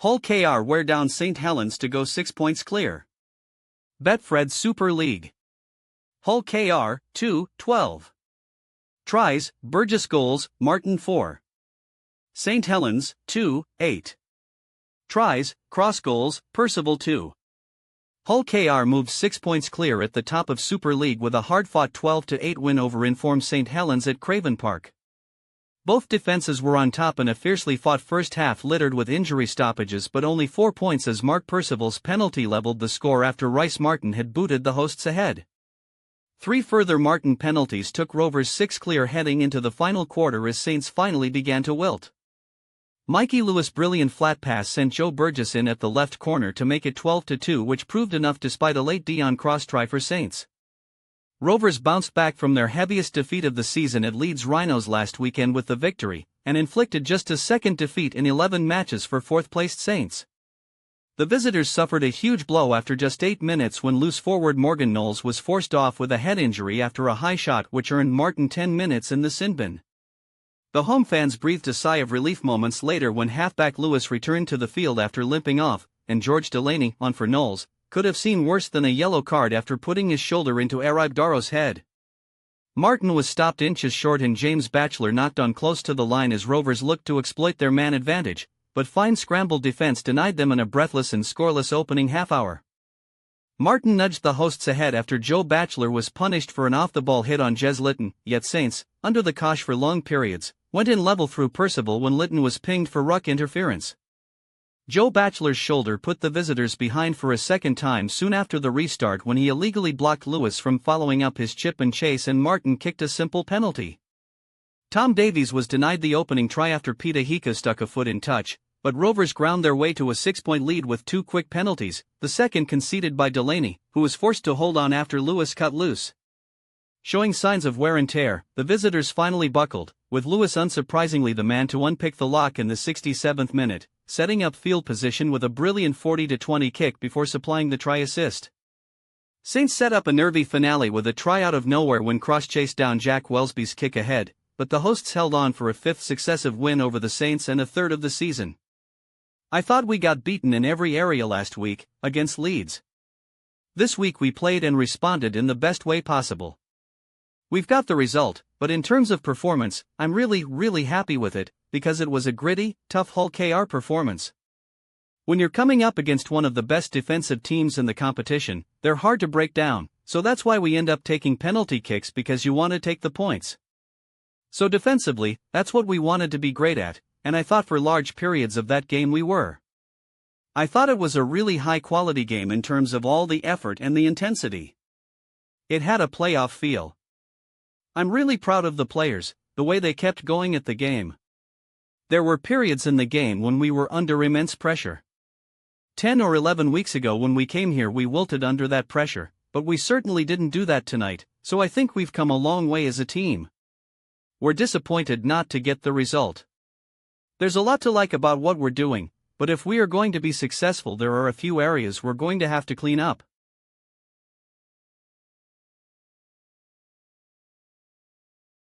Hull KR wear down St Helens to go 6 points clear. Betfred Super League. Hull KR, 2-12. Tries, Burgess goals, Martin 4. St Helens, 2-8. Tries, Cross goals, Percival 2. Hull KR moved 6 points clear at the top of Super League with a hard-fought 12-8 win over informed St Helens at Craven Park. Both defenses were on top in a fiercely fought first half littered with injury stoppages, but only 4 points as Mark Percival's penalty leveled the score after Rice Martin had booted the hosts ahead. 3 further Martin penalties took Rovers 6 clear heading into the final quarter as Saints finally began to wilt. Mikey Lewis' brilliant flat pass sent Joe Burgess in at the left corner to make it 12-2, which proved enough despite a late Dion cross try for Saints. Rovers bounced back from their heaviest defeat of the season at Leeds Rhinos last weekend with the victory, and inflicted just a second defeat in 11 matches for fourth-placed Saints. The visitors suffered a huge blow after just 8 minutes when loose forward Morgan Knowles was forced off with a head injury after a high shot which earned Martin 10 minutes in the sin bin. The home fans breathed a sigh of relief moments later when halfback Lewis returned to the field after limping off, and George Delaney, on for Knowles, could have seen worse than a yellow card after putting his shoulder into Arib Daro's head. Martin was stopped inches short and James Batchelor knocked on close to the line as Rovers looked to exploit their man advantage, but fine scrambled defense denied them in a breathless and scoreless opening half-hour. Martin nudged the hosts ahead after Joe Batchelor was punished for an off-the-ball hit on Jez Litton, yet Saints, under the cosh for long periods, went in level through Percival when Litton was pinged for ruck interference. Joe Batchelor's shoulder put the visitors behind for a second time soon after the restart when he illegally blocked Lewis from following up his chip and chase and Martin kicked a simple penalty. Tom Davies was denied the opening try after Pita Hika stuck a foot in touch, but Rovers ground their way to a 6-point lead with 2 quick penalties, the second conceded by Delaney, who was forced to hold on after Lewis cut loose. Showing signs of wear and tear, the visitors finally buckled, with Lewis unsurprisingly the man to unpick the lock in the 67th minute, setting up field position with a brilliant 40-20 kick before supplying the try assist. Saints set up a nervy finale with a try out of nowhere when Cross chased down Jack Welsby's kick ahead, but the hosts held on for a 5th successive win over the Saints and a 3rd of the season. I thought we got beaten in every area last week, against Leeds. This week we played and responded in the best way possible. We've got the result, but in terms of performance, I'm really happy with it, because it was a gritty, tough Hull KR performance. When you're coming up against one of the best defensive teams in the competition, they're hard to break down, so that's why we end up taking penalty kicks because you want to take the points. So defensively, that's what we wanted to be great at, and I thought for large periods of that game we were. I thought it was a really high-quality game in terms of all the effort and the intensity. It had a playoff feel. I'm really proud of the players, the way they kept going at the game. There were periods in the game when we were under immense pressure. 10 or 11 weeks ago when we came here we wilted under that pressure, but we certainly didn't do that tonight, so I think we've come a long way as a team. We're disappointed not to get the result. There's a lot to like about what we're doing, but if we are going to be successful there are a few areas we're going to have to clean up.